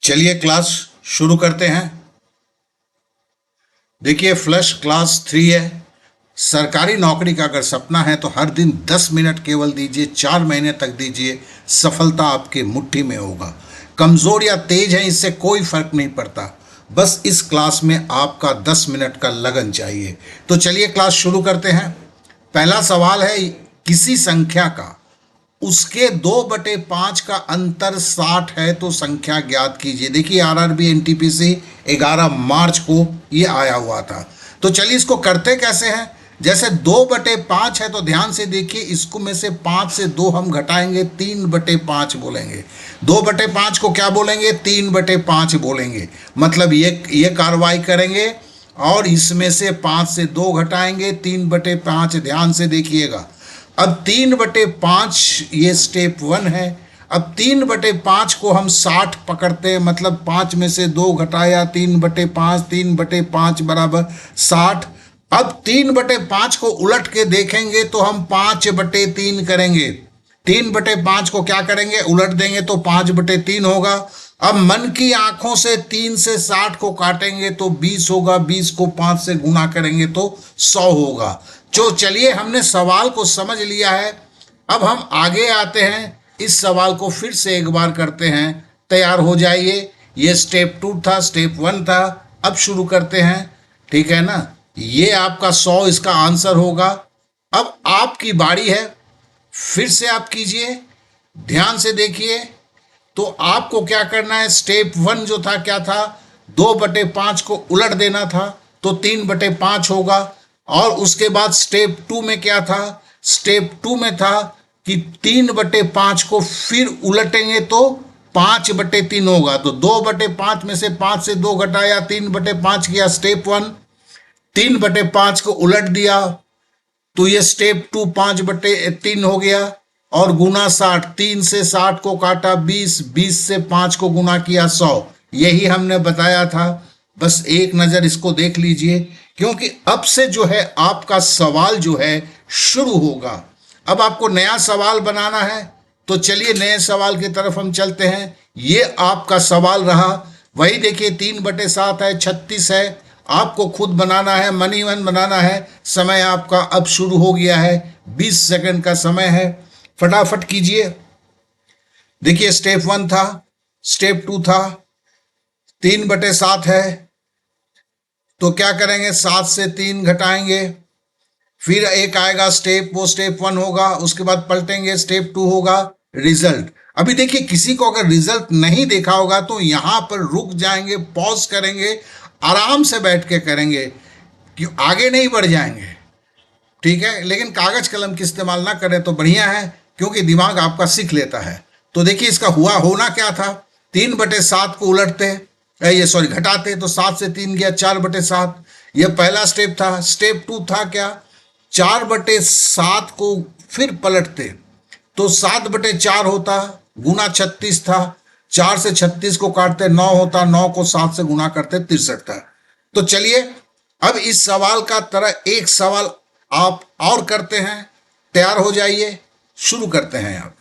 चलिए क्लास शुरू करते हैं। देखिए फ्लश क्लास 3 है। सरकारी नौकरी का अगर सपना है तो हर दिन 10 मिनट केवल दीजिए, 4 महीने तक दीजिए, सफलता आपके मुट्ठी में होगा। कमजोर या तेज है इससे कोई फर्क नहीं पड़ता, बस इस क्लास में आपका 10 मिनट का लगन चाहिए। तो चलिए क्लास शुरू करते हैं। पहला सवाल है, किसी संख्या का उसके 2/5 का अंतर 60 है तो संख्या ज्ञात कीजिए। देखिए आरआरबी एनटीपीसी 11 मार्च को ये आया हुआ था। तो चलिए इसको करते कैसे हैं। जैसे 2/5 है तो ध्यान से देखिए, इसको में से 5 से 2 हम घटाएंगे, 3/5 बोलेंगे। 2/5 को क्या बोलेंगे, 3/5 बोलेंगे। मतलब ये कार्रवाई करेंगे और इसमें से 5 से 2 घटाएंगे, 3/5। ध्यान से देखिएगा। अब 3/5 ये स्टेप 1 है। अब 3/5 को हम 60 पकड़ते हैं, मतलब 5 में से 2 घटाया, 3/5, 3/5 बराबर 60। अब 3/5 को उलट के देखेंगे तो हम 5/3 करेंगे। 3/5 को क्या करेंगे, उलट देंगे तो 5/3 होगा। अब मन की आंखों से 3 से 60 को काटेंगे तो 20 होगा, 20 को 5 से गुना करेंगे तो 100 होगा। जो चलिए हमने सवाल को समझ लिया है। अब हम आगे आते हैं, इस सवाल को फिर से एक बार करते हैं। तैयार हो जाइए। ये स्टेप 2 था, स्टेप 1 था। अब शुरू करते हैं, ठीक है ना। ये आपका 100 इसका आंसर होगा। अब आपकी बारी है, फिर से आप कीजिए, ध्यान से देखिए। तो आपको क्या करना है, स्टेप 1 जो था क्या था, 2/5 को उलट देना था तो 3/5 होगा। और उसके बाद स्टेप 2 में क्या था, स्टेप 2 में था कि 3/5 को फिर उलटेंगे तो 5/3 होगा। तो 2/5 में से 5 से 2 घटाया, 3/5 किया स्टेप 1, 3/5 को उलट दिया तो ये स्टेप 2 5/3 हो गया। और गुना 60, 3 से 60 को काटा 20, 20 से 5 को गुना किया 100। यही हमने बताया था। बस एक नज़र इसको देख लीजिए, क्योंकि अब से जो है आपका सवाल जो है शुरू होगा। अब आपको नया सवाल बनाना है, तो चलिए नए सवाल की तरफ हम चलते हैं। ये आपका सवाल रहा, वही देखिए 3/7 है, 36 है। आपको खुद बनाना है, मनी वन बनाना है। समय आपका अब शुरू हो गया है, 20 सेकंड का समय है, फटाफट कीजिए। देखिए स्टेप 1 था, स्टेप 2 था, 3/7 है तो क्या करेंगे, 7 से 3 घटाएंगे, फिर एक आएगा स्टेप, वो स्टेप 1 होगा। उसके बाद पलटेंगे, स्टेप 2 होगा, रिजल्ट। अभी देखिए किसी को अगर रिजल्ट नहीं देखा होगा तो यहां पर रुक जाएंगे, पॉज करेंगे, आराम से बैठ के करेंगे, कि आगे नहीं बढ़ जाएंगे, ठीक है। लेकिन कागज कलम की इस्तेमाल ना करें तो बढ़िया है, क्योंकि दिमाग आपका सीख लेता है। तो देखिए इसका होना क्या था, 3/7 को उलटते, ये सॉरी घटाते, तो 7 से 3 गया 4/7। ये पहला स्टेप था। स्टेप 2 था क्या, 4/7 को फिर पलटते तो 7/4 होता, गुना 36 था। 4 से 36 को काटते 9 होता, 9 को 7 से गुना करते 63 था। तो चलिए अब इस सवाल का तरह एक सवाल आप और करते हैं। तैयार हो जाइए, शुरू करते हैं। आप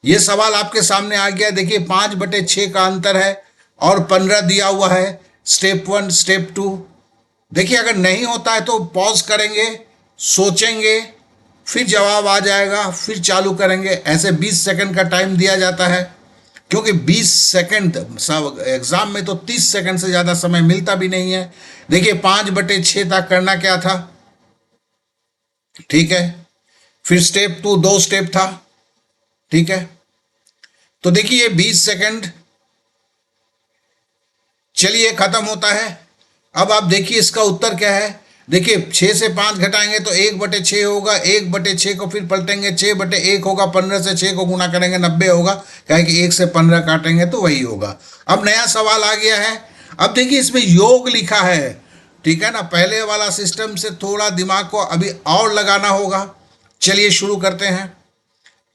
ये सवाल आपके सामने आ गया। देखिए 5/6 का अंतर है और 15 दिया हुआ है। Step 1, step 2। देखिए अगर नहीं होता है तो पॉज करेंगे, सोचेंगे, फिर जवाब आ जाएगा, फिर चालू करेंगे। ऐसे 20 सेकंड का टाइम दिया जाता है, क्योंकि 20 सेकंड एग्जाम में तो 30 सेकंड से ज़्यादा समय मिलता भी नहीं है। देखिए 5/6 तक करना क्या था, ठीक है। फिर स्टेप 2, 2 स्टेप था, ठीक है। तो देखिए 20 सेकंड, चलिए खत्म होता है। अब आप देखिए इसका उत्तर क्या है। देखिए 6 से 5 घटाएंगे तो 1/6 होगा, 1/6 को फिर पलटेंगे, 6/1 होगा, 15 से 6 को गुना करेंगे 90 होगा, क्या कि 1 से 15 काटेंगे तो वही होगा। अब नया सवाल आ गया है। अब देखिए इसमें योग लिखा है, ठीक है ना। पहले वाला सिस्टम से थोड़ा दिमाग को अभी और लगाना होगा। चलिए शुरू करते हैं।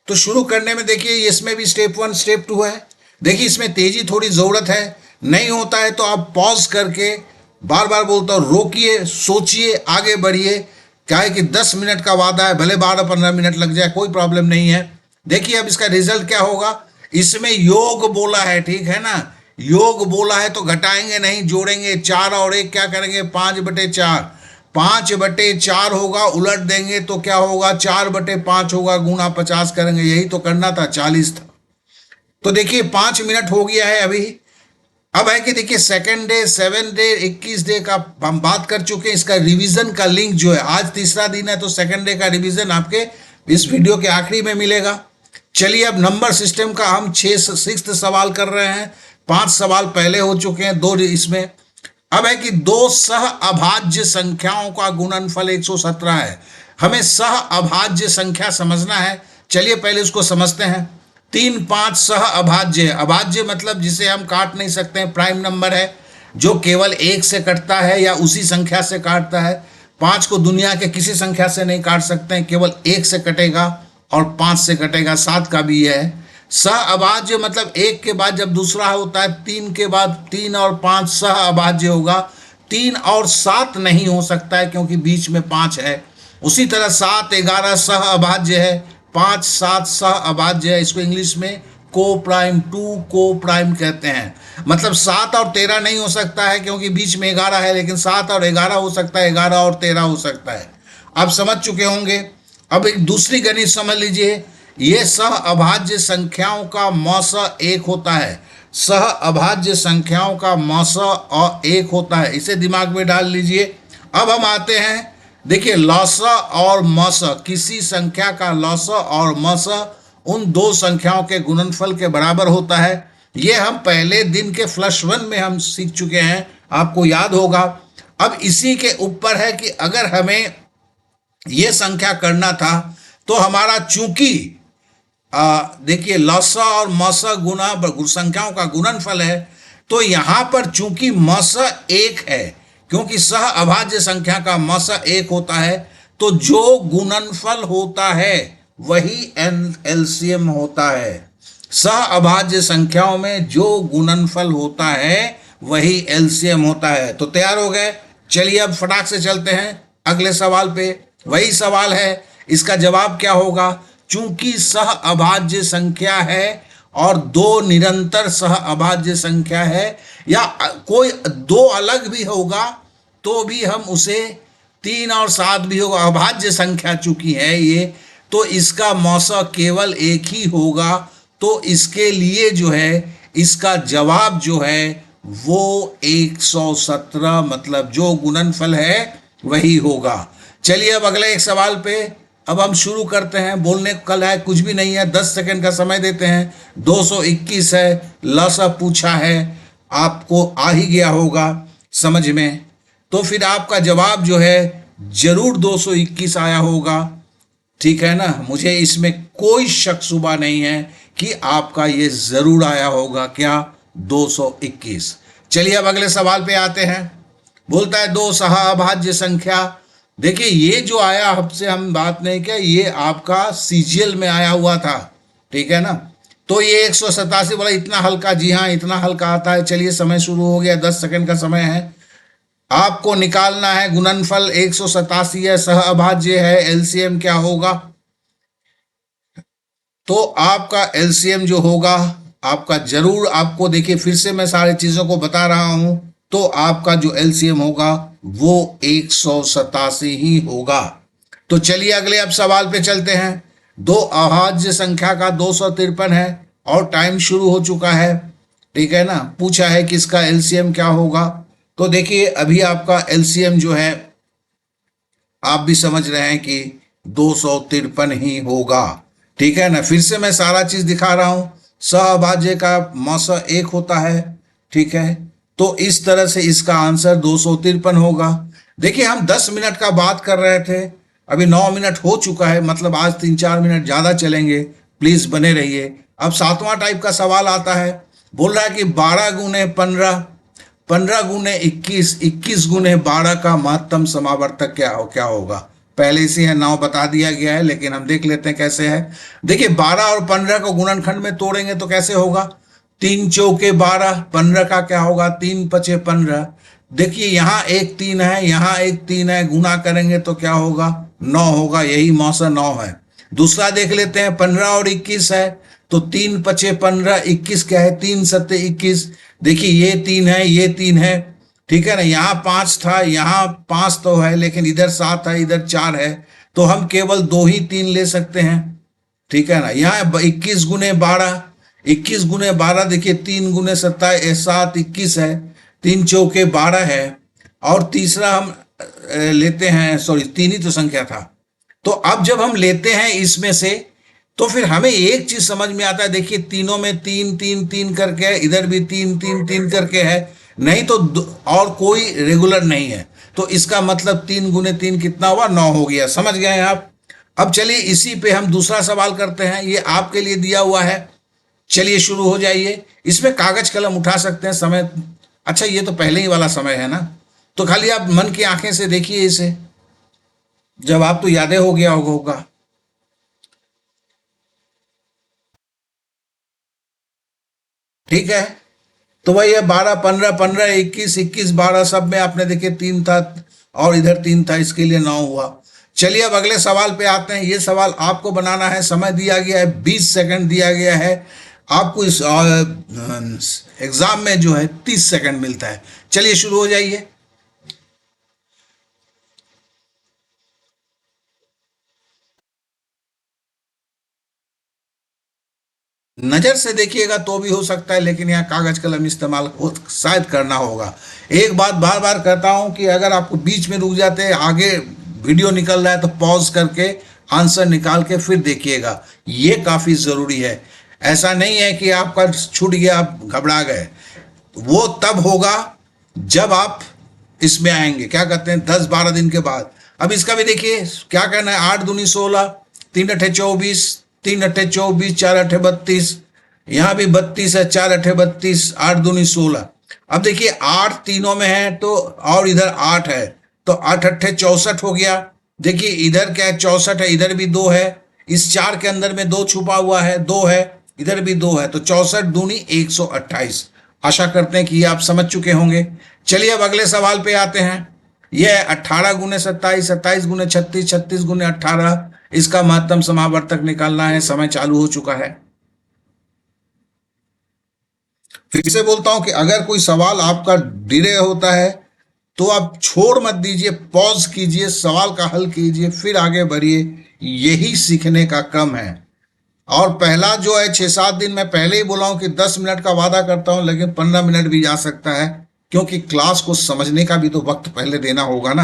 तो शुरू करने में देखिए इसमें भी स्टेप 1, स्टेप 2 है। देखिए इसमें तेजी थोड़ी ज़रूरत है। नहीं होता है तो आप पॉज करके, बार बार बोलता हूँ, रोकिए, सोचिए, आगे बढ़िए। क्या है कि 10 मिनट का वादा है, भले 12-15 मिनट लग जाए, कोई प्रॉब्लम नहीं है। देखिए अब इसका रिजल्ट क्या होगा। इसमें योग बोला है, ठीक है ना। योग बोला है तो घटाएंगे नहीं, जोड़ेंगे। 4 और 1 क्या करेंगे, 5/4। 5/4 होगा, उलट देंगे तो क्या होगा, 4/5 होगा, गुणा 50 करेंगे। यही तो करना था, 40 था। तो देखिए 5 मिनट हो गया है अभी। अब है कि देखिए सेकंड डे, 7 डे, 21 डे का हम बात कर चुके हैं। इसका रिवीजन का लिंक जो है, आज तीसरा दिन है तो सेकंड डे का रिवीजन आपके इस वीडियो के आखिरी में मिलेगा। चलिए अब नंबर सिस्टम का हम 6th सवाल कर रहे हैं। 5 सवाल पहले हो चुके हैं, 2 इसमें। अब है कि 2 सह अभाज्य संख्याओं का गुणनफल 117 है। हमें सह अभाज्य संख्या समझना है। चलिए पहले उसको समझते हैं। 3, 5 सह अभाज्य है। अभाज्य मतलब जिसे हम काट नहीं सकते हैं, प्राइम नंबर है जो केवल 1 से कटता है या उसी संख्या से काटता है। 5 को दुनिया के किसी संख्या से नहीं काट सकते हैं, केवल 1 से कटेगा और 5 से कटेगा। 7 का भी है। सह अभाज्य मतलब 1 के बाद जब दूसरा होता है, 3 के बाद 3 और 5 सह अभाज्य होगा। 3 और 7 नहीं हो सकता है क्योंकि बीच में 5 है। उसी तरह 7, 11 सह अभाज्य है। 5, 7 सह अभाज्य है। इसको इंग्लिश में को प्राइम, टू को प्राइम कहते हैं। मतलब 7 और 13 नहीं हो सकता है क्योंकि बीच में 11 है, लेकिन 7 और 11 हो सकता है, 11 और 13 हो सकता है। आप समझ चुके होंगे। अब एक दूसरी गणित समझ लीजिए। ये सह अभाज्य संख्याओं का मौसा 1 होता है। सह अभाज्य संख्याओं का मौसा और 1 होता है। इसे दिमाग में डाल लीजिए। अब हम आते हैं, देखिए लौसा और मौसा, किसी संख्या का लौसा और मौसा उन 2 संख्याओं के गुणनफल के बराबर होता है। ये हम पहले दिन के फ्लश 1 में हम सीख चुके हैं, आपको याद होगा। अब इसी के ऊपर है कि अगर हमें ये संख्या करना था तो हमारा चूंकि देखिए लौसा और मौसा गुना संख्याओं का गुणनफल है, तो यहां पर चूंकि मौसा 1 है, क्योंकि सह अभाज्य संख्या का मौसा 1 होता है, तो जो गुणनफल होता है वही एलसीएम होता है। सह अभाज्य संख्याओं में जो गुणनफल होता है वही एलसीएम होता है। तो तैयार हो गए। चलिए अब फटाक से चलते हैं अगले सवाल पे। वही सवाल है, इसका जवाब क्या होगा। चूंकि सह अभाज्य संख्या है और 2 निरंतर सह अभाज्य संख्या है, या कोई 2 अलग भी होगा तो भी हम उसे 3 और 7 भी होगा, अभाज्य संख्या चूंकि है ये, तो इसका मौसा केवल 1 ही होगा। तो इसके लिए जो है इसका जवाब जो है वो 117, मतलब जो गुणनफल है वही होगा। चलिए अब अगले एक सवाल पे अब हम शुरू करते हैं। बोलने कल है कुछ भी नहीं है, 10 सेकंड का समय देते हैं। 221 है, लसा पूछा है, आपको आ ही गया होगा समझ में, तो फिर आपका जवाब जो है जरूर 221 आया होगा। ठीक है ना, मुझे इसमें कोई शक शुबा नहीं है कि आपका ये जरूर आया होगा। क्या, 221। चलिए अब अगले सवाल पे आते हैं। बोलता है 2 सह अभाज्य संख्या। देखिए ये जो आया, आपसे हम बात नहीं किया, ये आपका सीजीएल में आया हुआ था। ठीक है ना, तो ये 187 बोला, इतना हल्का। जी हाँ, इतना हल्का आता है। चलिए समय शुरू हो गया, 10 सेकंड का समय है। आपको निकालना है गुणनफल 187 है, सह अभाज्य है, एलसीएम क्या होगा। तो आपका एलसीएम जो होगा आपका जरूर, आपको देखिए फिर से मैं सारी चीजों को बता रहा हूं, तो आपका जो एलसीएम होगा वो 187 ही होगा। तो चलिए अगले अब सवाल पे चलते हैं। 2 अभाज्य संख्या का 253 है और टाइम शुरू हो चुका है। ठीक है ना, पूछा है कि इसका एलसीएम क्या होगा। तो देखिए अभी आपका एलसीएम जो है आप भी समझ रहे हैं कि 253 ही होगा। ठीक है ना, फिर से मैं सारा चीज दिखा रहा हूं। सहअभाज्य का मौसा 1 होता है। ठीक है, तो इस तरह से इसका आंसर 253 होगा। देखिए हम 10 मिनट का बात कर रहे थे, अभी 9 मिनट हो चुका है, मतलब आज 3-4 मिनट ज्यादा चलेंगे। प्लीज बने रहिए। अब 7वां टाइप का सवाल आता है। बोल रहा है कि 12 गुने 15, 15 गुने 21, 21 गुने 12 का महत्तम समावर्तक क्या होगा। पहले से है 9 बता दिया गया है, लेकिन हम देख लेते हैं कैसे है। देखिए 12 और 15 को गुणनखंड में तोड़ेंगे तो कैसे होगा। 3 चौके 12, 15 का क्या होगा, 3 पचे 15। देखिए यहाँ एक 3 है, यहाँ एक 3 है, गुना करेंगे तो क्या होगा, 9 होगा। यही मौसा 9 है। दूसरा देख लेते हैं, 15 और 21 है तो 3 पचे 15, 21 क्या है, 3 सत्ते 21। देखिए ये 3 है, ये 3 है, ठीक है ना। यहाँ 5 था, यहाँ 5 तो है, लेकिन इधर 7 है, इधर 4 है, तो हम केवल 2 ही 3 ले सकते हैं, ठीक है ना। यहाँ 21 गुने 12, 21 गुने 12, देखिए 3 गुने 7 21 है, 3 चौके 12 है। और तीसरा हम लेते हैं, सॉरी 3 ही तो संख्या था। तो अब जब हम लेते हैं इसमें से, तो फिर हमें एक चीज समझ में आता है, देखिए तीनों में 3 3 3 करके है, इधर भी 3 3 3 करके है, नहीं तो और कोई रेगुलर नहीं है। तो इसका मतलब 3 गुने 3 कितना हुआ, 9 हो गया। समझ गए आप। अब चलिए इसी पे हम दूसरा सवाल करते हैं, ये आपके लिए दिया हुआ है। चलिए शुरू हो जाइए। इसमें कागज कलम उठा सकते हैं, समय, अच्छा ये तो पहले ही वाला समय है ना, तो खाली आप मन की आंखें से देखिए इसे, जवाब तो यादें हो गया होगा। ठीक है, तो वही है 12 15 15 21 21 12, सब में आपने देखे 3 था और इधर 3 था, इसके लिए 9 हुआ। चलिए अब अगले सवाल पे आते हैं। ये सवाल आपको बनाना है, समय दिया गया है 20 सेकंड दिया गया है आपको। इस एग्जाम में जो है 30 सेकंड मिलता है। चलिए शुरू हो जाइए। नजर से देखिएगा तो भी हो सकता है, लेकिन यहाँ कागज कलम इस्तेमाल शायद करना होगा। एक बात बार बार कहता हूं कि अगर आपको बीच में रुक जाते हैं, आगे वीडियो निकल रहा है, तो पॉज करके आंसर निकाल के फिर देखिएगा, ये काफी जरूरी है। ऐसा नहीं है कि आपका छूट गया आप घबरा गए, वो तब होगा जब आप इसमें आएंगे, क्या कहते हैं 10-12 दिन के बाद। अब इसका भी देखिए क्या कहना है, 8 दूनी 16, 3 अठे 24, 3 अठे 24, 4 अठे 32, यहाँ भी 32 है, 4 अठे 32, 8 दूनी 16। अब देखिए 8 तीनों में है तो, और इधर 8 है, तो 8 अठे 64 हो गया। देखिए इधर क्या है 64 है, इधर भी 2 है, इस 4 के अंदर में 2 छुपा हुआ है, 2 है, इधर भी 2 है, तो 64 दूनी 128। आशा करते हैं कि ये आप समझ चुके होंगे। चलिए अब अगले सवाल पे आते हैं। यह 18 गुने 27, 27 गुने 36, 36 गुने 18, इसका महत्तम समावर्तक निकालना है। समय चालू हो चुका है। फिर से बोलता हूं कि अगर कोई सवाल आपका डिले होता है तो आप छोड़ मत दीजिए, पॉज कीजिए, सवाल का हल कीजिए, फिर आगे बढ़िए। यही सीखने का क्रम है। और पहला जो है 6-7 दिन, मैं पहले ही बोला हूं कि 10 मिनट का वादा करता हूं, लेकिन 15 मिनट भी जा सकता है, क्योंकि क्लास को समझने का भी तो वक्त पहले देना होगा ना।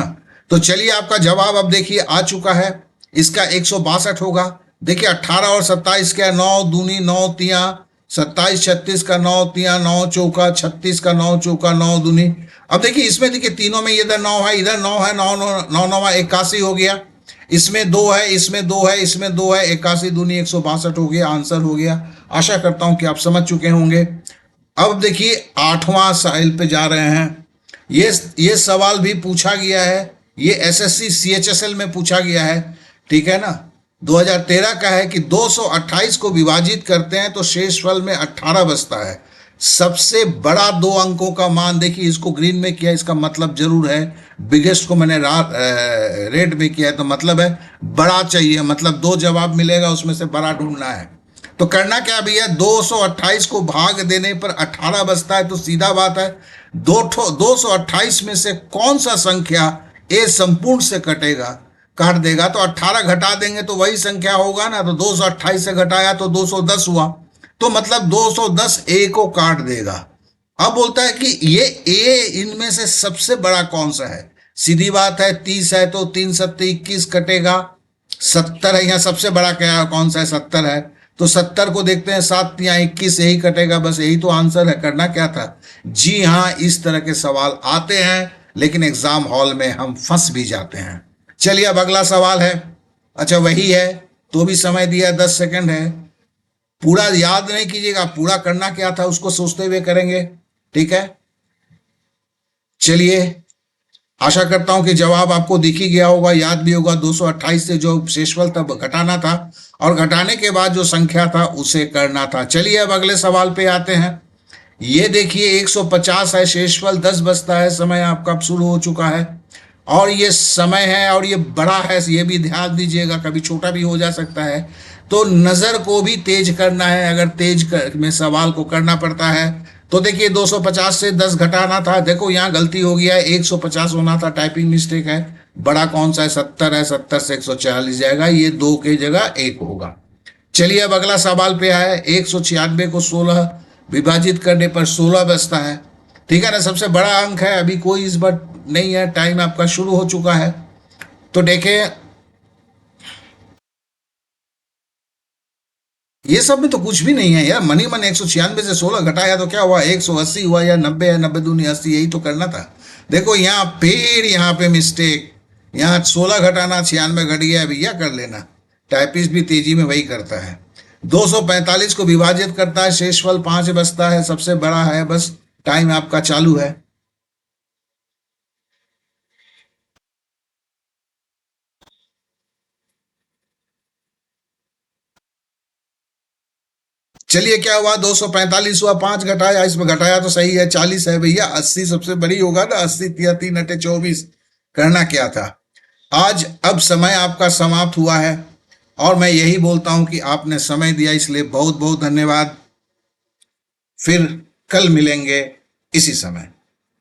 तो चलिए आपका जवाब अब देखिए आ चुका है। इसका 162 होगा। देखिए 18 और 27 क्या, 9 दूनी 9 तिया 27, 36 का 9 तिया 9 चौका 36 का 9 चौका 9 दूनी। अब देखिए इसमें देखिए तीनों में इधर 9 है, इधर 9 है, 9 9 9 81 हो गया। इसमें 2 है, इसमें 2 है, इसमें 2 है, 81 दूनी 162 हो गया। आंसर हो गया। आशा करता हूं कि आप समझ चुके होंगे। अब देखिए 8वां सवाल पे जा रहे हैं। ये सवाल भी पूछा गया है, ये एसएससी सीएचएसएल में पूछा गया है, ठीक है ना। 2013 का है कि 228 को विभाजित करते हैं तो शेषफल में 18 बचता है। सबसे बड़ा 2 अंकों का मान, देखिए इसको ग्रीन में किया, इसका मतलब जरूर है। बिगेस्ट को मैंने रेड में किया है, तो मतलब है बड़ा चाहिए, मतलब 2 जवाब मिलेगा, उसमें से बड़ा ढूंढना है। तो करना क्या भैया, 228 को भाग देने पर 18 बचता है, तो सीधा बात है 228 में से कौन सा संख्या ए संपूर्ण से काट देगा, तो 18 घटा देंगे तो वही संख्या होगा ना। तो 228 से घटाया तो 210 हुआ, तो मतलब 210 ए को काट देगा। अब बोलता है कि ये ए इनमें से सबसे बड़ा कौन सा है। सीधी बात है, 30 है तो 3 सत्ते 21 कटेगा, 70 है, यहाँ सबसे बड़ा क्या कौन सा है, 70 है, तो 70 को देखते हैं, 7 या 21 यही कटेगा, बस यही तो आंसर है। करना क्या था, जी हाँ, इस तरह के सवाल आते हैं, लेकिन एग्जाम हॉल में हम फंस भी जाते हैं। चलिए अब अगला सवाल है। अच्छा वही है, तो भी समय दिया 10 सेकंड है। पूरा याद नहीं कीजिएगा, पूरा करना क्या था उसको सोचते हुए करेंगे, ठीक है। चलिए आशा करता हूं कि जवाब आपको दिख ही गया होगा, याद भी होगा। 228 से जो शेषफल तब घटाना था, और घटाने के बाद जो संख्या था उसे करना था। चलिए अब अगले सवाल पे आते हैं। ये देखिए 150 है शेषफल, 10 बचता है, समय आपका शुरू हो चुका है। और ये समय है और ये बड़ा है, ये भी ध्यान दीजिएगा, कभी छोटा भी हो जा सकता है। तो नज़र को भी तेज करना है, अगर में सवाल को करना पड़ता है तो देखिए 250 से 10 घटाना था, देखो यहाँ गलती हो गया है, 150 होना था, टाइपिंग मिस्टेक है। बड़ा कौन सा है, 70 है, 70 से 140 जाएगा, ये 2 की जगह 1 होगा। चलिए अब अगला सवाल पे आए। 196 को 16 विभाजित करने पर 16 बचता है, ठीक है ना, सबसे बड़ा अंक है। अभी कोई इस बार नहीं है, टाइम आपका शुरू हो चुका है। तो देखें, ये सब में तो कुछ भी नहीं है यार, मनी मन 196 से 16 घटाया तो क्या हुआ, 180 हुआ, या 90 है, 90 दूनी 80, यही तो करना था। देखो यहाँ फिर यहाँ पे मिस्टेक, यहाँ 16 घटाना 96 घट गया, भैया कर लेना, टाइपिस्ट भी तेजी में वही करता है। 245 को विभाजित करता है, शेषफल 5 बचता है, सबसे बड़ा है, बस टाइम आपका चालू है। चलिए क्या हुआ, 245 हुआ, 5 घटाया, इसमें घटाया तो सही है, 40 है भैया, 80 सबसे बड़ी होगा ना, 80 या 3 अटे 24, करना क्या था। आज अब समय आपका समाप्त हुआ है, और मैं यही बोलता हूं कि आपने समय दिया, इसलिए बहुत बहुत धन्यवाद। फिर कल मिलेंगे इसी समय।